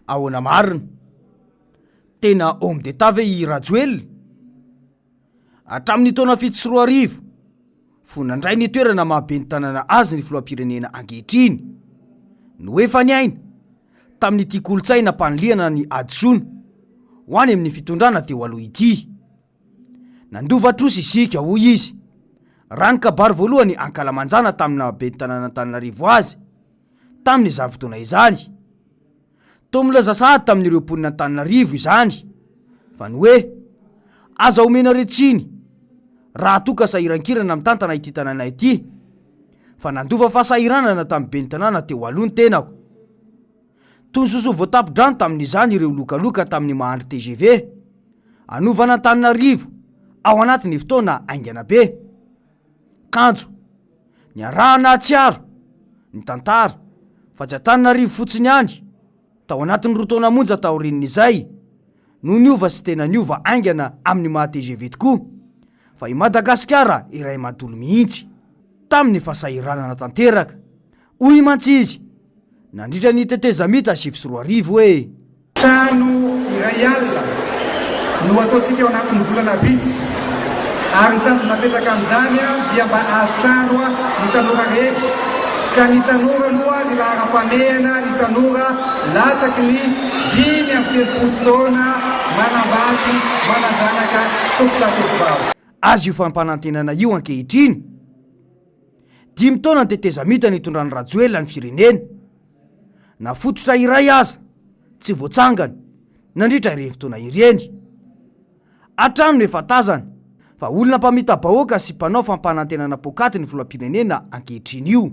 ahoana marina tena homme d'état ve I Rajoelina hatramin'ny taona fito sy roa arivo fonandray ny toerana mahabe ny tanàna azy ny filoham-pirenena ankehitriny no efa ny aina tamin'ity kolotsaina mpaniliana ny adisona ho any amin'ny fitondrana teo aloha ity nandovatrosa isika hoy izy raha ny kabary voalohany ankalamanjana tamina be ny tanàna Antananarivo azy tamin'ny izany fotoana izany to milaza sahady tamin'ireo mponina Antananarivo izany fa ny hoe aza omena retsiny raha toka sahiran-kirana amin'ny tantana ity tanàna ity fa nandova fahasahiranana tamin'ny be ny tanàna teo aloha ny tenako toy ny soso voatapidrano tamin'izany ireo lokaloka tamin'ny mahandro TGV anovana Antananarivo ao anatin'ny fotoana aingana be kanjo ny arahana tsiaro ny tantara fa tsy Antananarivo fotsiny any tao anatin'ny roa taona monja taorinin'izay no niova sy tena niova aingana amin'ny maha TGV tokoa fa I Madagasikara iray mantolo mihitsy tamin'ny fahasahiranana tanteraka hoy mantsy izy nandritra ny tetezamita 7 hoe trano iray alina no ataontsika ao anatin'ny volana vitsy ary ny tanjona napetaka amin'izany dia mba azo trano ny tanora rehetra ka ny tanora moa ny laharam-pamehana ny tanora latsaky ny 5 taona manambady manazanaka tokotatokobao azy io fampanantenana io ankehitriny 5 taona ny tetezamita nitondrany Rajoelina ny firenena nafototra iray aza tsy voatsangany nandritra ireny fotoana ireny atraminy efa tazana fa olona mpamita bahoaka sy mpanao fampanantenana pokaty ny filoham-pirenena ankehitriny io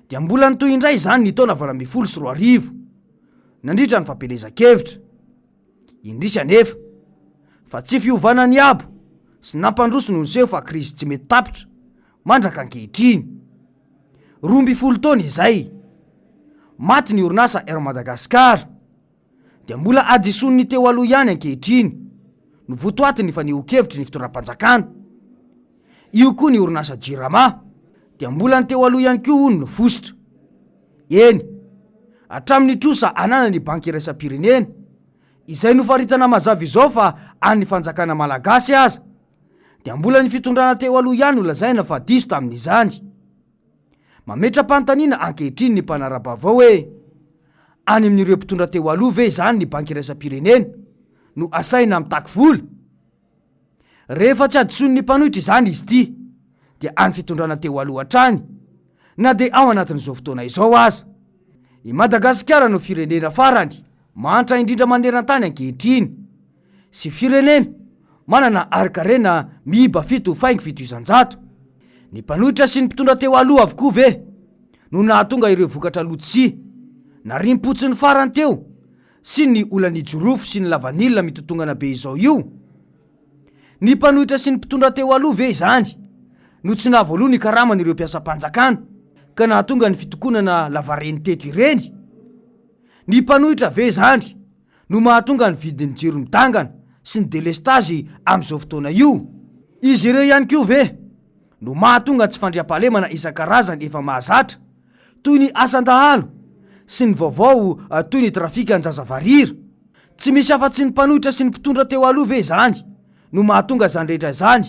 dia mbola nitoy indray izany ny taona 2024 nandritra ny fampelezan-kevitra indrisy anefa fa tsy fiovana ny abo sy nampandroso no niseho fa krizy tsy mety tapitra mandraka ankehitriny 12 taona izay maty ny orinasa Air Madagasikara dia mbola adison'ny teo aloha ihany ankehitriny no votoaty ny faneho-kevitry ny fitondram-panjakana io koa ny orinasa Jirama dia mbola ny teo aloha ihany koa hono no fositra eny hatramin'ny trosa anana ny banky iraisam-pirenena izay nofaritana mazava izao fa an'ny fanjakana malagasy aza dia mbola ny fitondrana teo aloha ihany olazaina fa diso tamin'izany mametra-panontaniana ankehitriny ny mpanarabavao hoe any amin'ireo mpitondra teo aloha ve izany ny banky iraisam-pirenena no asaina mitaky vola rehefa tsy adison'ny mpanohitra izany izy ity dia any fitondrana teo aloha hatrany na dia ao anatin'izao fotoana izao aza I Madagasikara no firenena farany mantra indrindra maneran-tany ankehitriny sy firenena manana arikarena miba 7.7 ny mpanohitra sy ny mpitondra teo aloha avokoa ve no nahatonga ireo vokatra lotisia na rimpotsy ny farany teo sy ny olany jorofo sy ny lavanilina mitotongana be izao io ny mpanohitra sy ny mpitondra teo aloha ve izany no tsy nahavoaloha ny karamana ireo mpiasam-panjakana ka nahatonga ny fitokonana lavareny teto ireny ny mpanohitra ve izany no mahatonga ny vidin'ny jiro midangana sy ny delestazy amin'izao fotoana io izy ireo ihany koa ve no mahatonga tsy fandriam-pahalemana isan-karazany efa mahazatra toy ny asan-dahalo sy ny vaovao toy ny trafika anjazavarira tsy misy afa-tsy ny mpanohitra sy ny mpitondra teo aloha ve izany no mahatonga zany rehetra izany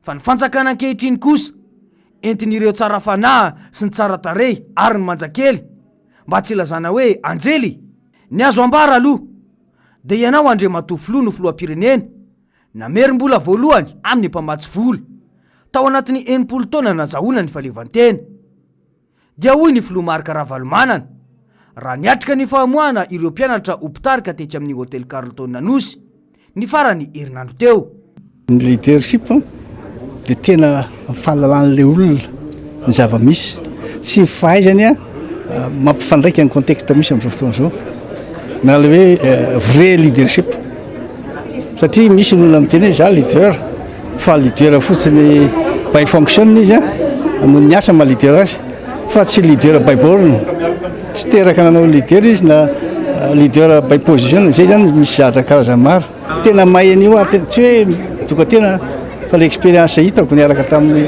fa ny fanjakana ankehitriny kosa entin'ireo tsara fanahy sy ny tsara tarehy ary ny manjakely mba tsy ilazana hoe anjely ny azo ambara aloha dia ianao andre matofilo no filoham-pirenena namerim-bola voalohany amin'ny mpamatsy vola tao anatin'ny 80 taona nazahoana ny fahaleovantena dia hoy ny filoha Marc Ravalomanana raha niatrika ny fahamoahana ireo mpianatra hopitarika tetsy amin'ny hôtel Carlton Nanosy ny farany herinandro teo ny leadership dia tena fahalalan'ilay olona ny zava-misy sy fahaizany mampifandraika ny contexte misy amin'izao fotoana izao na le hoe vrai leadership satria misy olona miteny hoe za leader fa leader fotsiny by fonction izy amony ny asa ma leader azy fa tsy leader by born tsy teraka nanao leader izy na leader by position zay zany misy zatra karazany maro tena mahay an'io tsy hoe toka tena fa l'expérience hitako niaraka tamin'ny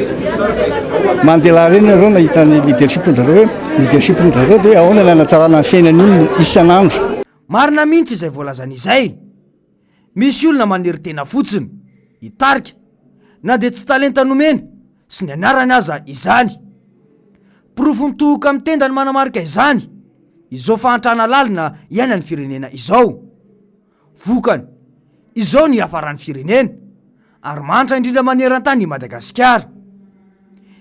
Mandela reny areo nahita ny leadership ndrareo hoe leadership ndrareo de hoe ahoana nanatsarana ny fiainan'olona isan'andro. Marina mihitsy izay voalazan'izay. Misy olona manery tena fotsiny hitarika na de tsy talenta nomena sy ny anarany aza izany. Pirofo mitohoka amin'ny tenda ny manamarika izany izao fahantrana lalina iaina ny firenena izao. Vokany izao ny hafaran'ny firenena ary mantra indrindra maneran-tany i Madagasikara.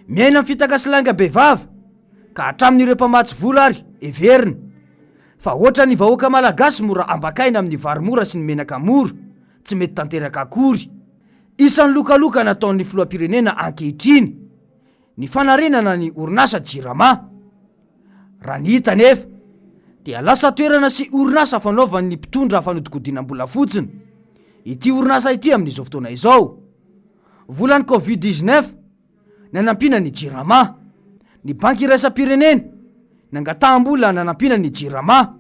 Miaina amin'ny fitakasilanga behivava ka hatramin'ireo mpamatsy vola ary everina. Fa ohatra ny vahoaka malagasy mora ambakaina amin'ny vary mora sy ny menaka mora tsy mety tanteraka akory. Isan'ny lokaloka nataon'ny filoham-pirenena ankehitriny ny fanarenana ny orinasa JIRAMA. Raha ny hita nefa dia lasa toerana sy orinasa fanaovan'ny mpitondra fanodikodinam-bola fotsiny ity orinasa ity amin'izao fotoana izao. Volan'ny Covid-19 nanampiana ny JIRAMA. Ny banky iraisam-pirenena nangataham-bola nanampiana ny JIRAMA.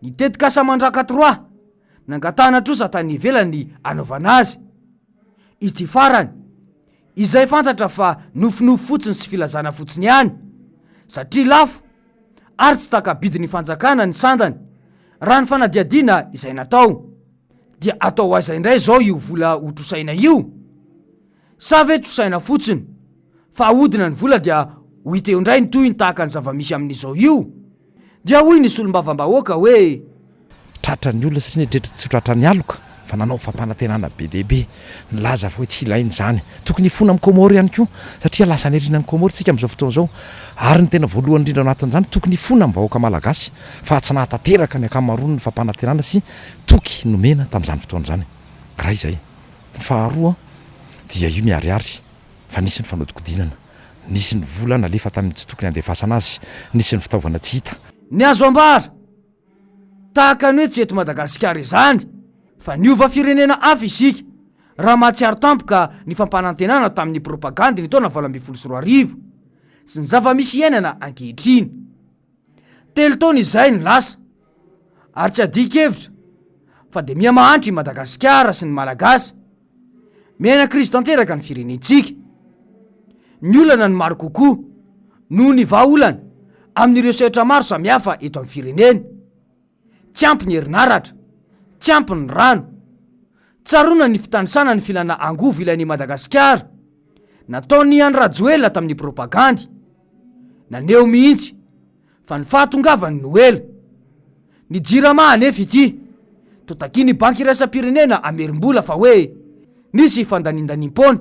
Ny tetikasa mandraka 3 nangatahana trosa tany ivelany anaovana azy. Ity farany izay fantatra fa nofinofo fotsiny sy filazana fotsiny ihany satria lafo ary tsy takabidi ny fanjakana ny sandany. Raha ny fanadiadiana izay natao dia atao aiza indray zao io vola hotrosaina io? Sa ve trosaina fotsiny fa ahodina ny vola dia ho hita eo indray ny toy ny tahaka ny zava-misy amin'izao io? Dia hoy ny solom-bavambahoaka hoe tratra ny olona sy ny dretra tsy tratra ny aloka fa nanao fampanantenana be dehibe nilaza fa hoe tsy ilainy zany. Tokony fona amin'ny Komoro ihany koa satria lasa nirina ny Komoro tsika amin'izao fotoana izao ary ny tena voalohany indrindra anatin'izany tokony fona amin'ny vahoaka malagasy fa tsy nahatanteraka ny akamaroany ny fampanantenana sy toky nomena tamin'izany fotoana izany. Raha izay ny faharoa dia io miariary fa nisy ny fanodikodinana, nisy ny vola nalefa tamin'ny tsy tokony andefasana azy, nisy ny fitaovana tsy hita. ny azo ambara tahaka ny hoe tsy eto Madagasikara izany fa niova firenena hafa isika raha mahatsiaro tampoka ny fampanantenana tamin'ny propagandy ny taona 2024 sy ny zava-misy iainana ankehitriny. 3 taona izay ny lasa ary tsy adikevitra fa de mihamahantry i Madagasikara sy ny malagasy. Miaina krizy tanteraka ny firenentsika. Ny olana ny maro kokoa noho ny vahaolana amin'ireo sehatra maro samihafa eto amin'ny firenena. Tsy ampy ny herinaratra, tsy ampy ny rano, tsarona ny fitandrisana ny filana angovo ilain'i Madagasikara nataony Andry Rajoelina tamin'ny propagandy. Naneo mihitsy fa ny fahatongavany Noela. Ny JIRAMA anefa ity totakiny banky iraisam-pirenena amerimbola fa hoe nisy fandanindanim-pona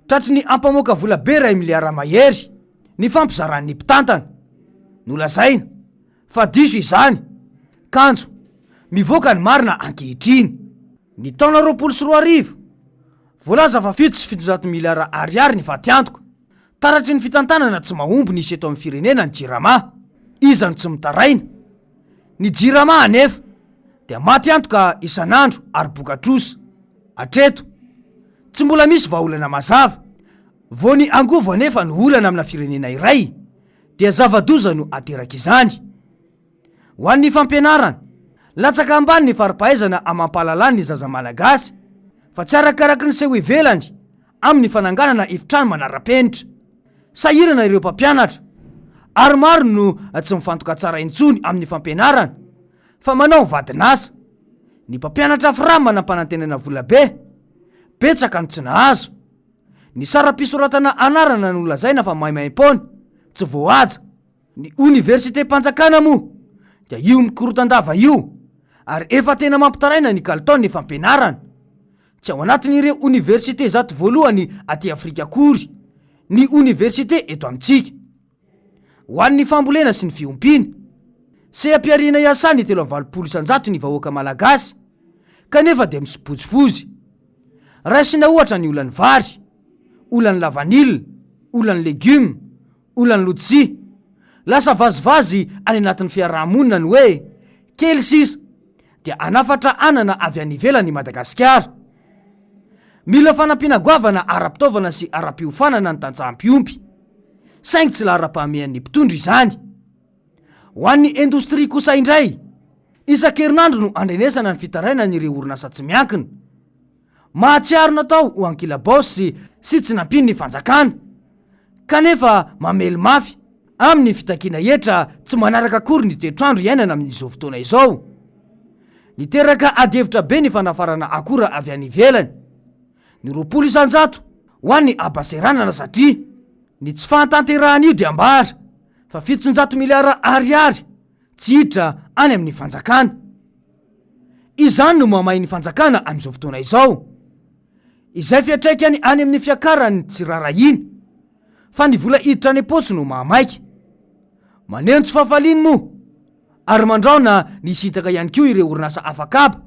tratry ny ampamoaka vola be 2 miliara mahery ny fampizaran'ny mpitantana. Nolazaina fa diso izany kanjo mivoaka ny marina ankehitriny. Ny taona 2024 voalaza fa 700 miliara ariary ny fatiantoka taratry ny fitantanana tsy mahomby nisy eto amin'ny firenena ny JIRAMA. Izany tsy mitaraina. Ny JIRAMA anefa dia maty antoka isan'andro ary bokatrosa. Atreto tsy mbola misy vahaolana mazava. Vao ny angovo anefa ny olana amina firenena iray dia zava-doza no ateraka izany. Ho an'ny fampianarana latsaka ambany ny faripahaizana amampahalalany ny zaza malagasy fa tsy arakaraky ny seho ivelany amin'ny fananganana efitrano manara-penitra. Sahirana ireo mpampianatra ary maro no tsy mifantoka tsara intsony amin'ny fampianarana fa manao vadinasa. Ny mpampianatra fra manam-panantenana vola be betsaka no tsy nahazo. Ny sara-pisoratana anarana no lazaina fa maimaimpona tsy voahaja. Ny université mpanjakana moa dia io mikorotan-dava io ary efa tena mampitaraina ny kalitaony ny fampianarana. Tsy ao anatin'ireo université zato voalohany aty Afrika akory ny université eto amintsika. Ho an'ny fambolena sy ny fiompiana seha-piariana iasa ny 320% ny vahoaka malagasy kanefa dia misipotsifozy. Raisina ohatra ny olan'ny vary, olan'ny lavanilina, olan'ny legioma, olan'ny lojy. Lasa vazivazy any anatin'ny fiarahamonina ny hoe kely sisa dia anafatra anana avy any ivelany Madagasikara. Mila fanampiana goavana ara-pitaovana sy ara-piofanana ny tantsaha-mpiompy saingy tsy lahara-pahamehan'ny mpitondra izany. Ho an'ny indostria kosa indray isan-kerinandro no andrenesana ny fitarainan'ireo orinasa tsy miankina. Mahatsiaro natao ho ankilabaosy sy tsy nampiny ny fanjakana kanefa mamely mafy amin'ny fitakiana etra tsy manaraka akory ny toetrandro iainana amin'izao fotoana izao. Niteraka adevitra be ny fanafarana akora avy any ivelany, ny 20 isanjato ho an'ny abaseranana satria ny tsy fahatanterahana io dia ambara fa 700 miliara ariary tsy hiditra any amin'ny fanjakana. Izany no mamay ny fanjakana amin'izao fotoana izao, izay fiatraikany any amin'ny fiakarany tsy rarahiny fa ny vola hiditra any apotsy no mahamaika. Maneno tsy fafaliny moa ary mandraona ny sitaka ihany koa ireo orinasa afakapa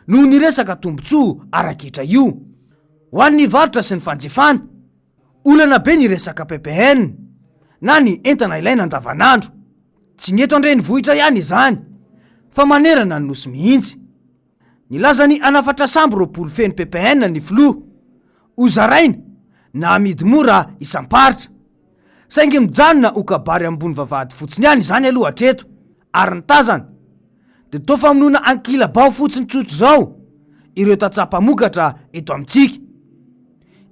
noho ny resaka tombotsoa arakitra io ho an'ny varotra sy ny fanjefana. Olana be ny resaka PPN na ny entana ilaina andavanandro. Tsy ny eto an-drenivohitra ihany izany fa manerana ny nosy mihitsy. Nilaza ny anafatra sambo 20 feny PPN ny filoha hozaraina na amidy mora isam-paritra, saingy mijanona ho kabary ambony vavahady fotsiny ihany izany aloha hatreto, ary ny tazana dia toa famonoana ankila-bao fotsiny tsotro zao ireo tatsapamokatra eto amintsika.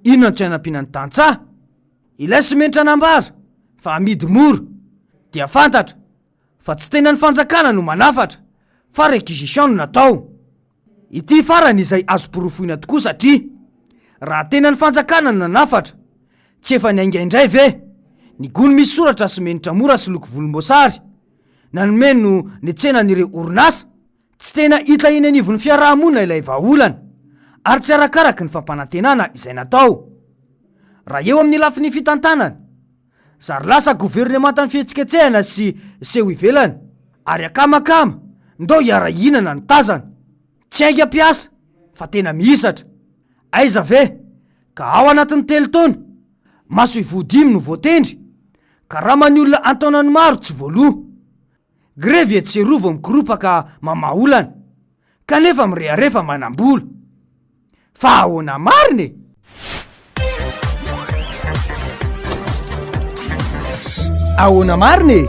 Inona no tsy hanampiana ny tantsaha? Ilay simenitra nambara fa amidy mora dia fantatra fa tsy tena ny fanjakana no manafatra fa réquisition no natao. Ity farany izay azo porofoina tokoa satria raha tena ny fanjakana no nanafatra tsy efa niaingaindray ve ny gony misy soratra simenitra mora sy loko volomboasary nanomeno ny tsenan'ireo orinasa tsy tena hita iny anivon'ny fiarahamonina ilay vahaolana ary tsy arakaraky ny fampanantenana izay natao. Raha eo amin'ny lafiny fitantanana zary lasa governemanta ny fihetsiketsehana sy seho ivelany ary akamakama ndao hiara-hinana ny tazana, tsy ainga piasa fa tena mihisatra. Aiza ve ka ao anatin'ny 3 taona maso ivodimy no voatendry ka raha many olona antaonany maro tsy voaloha. Grevy etserovo mikiropaka mamaolana kanefa mireharefa manambola. Fa ahoana mariny? Ahoana mariny?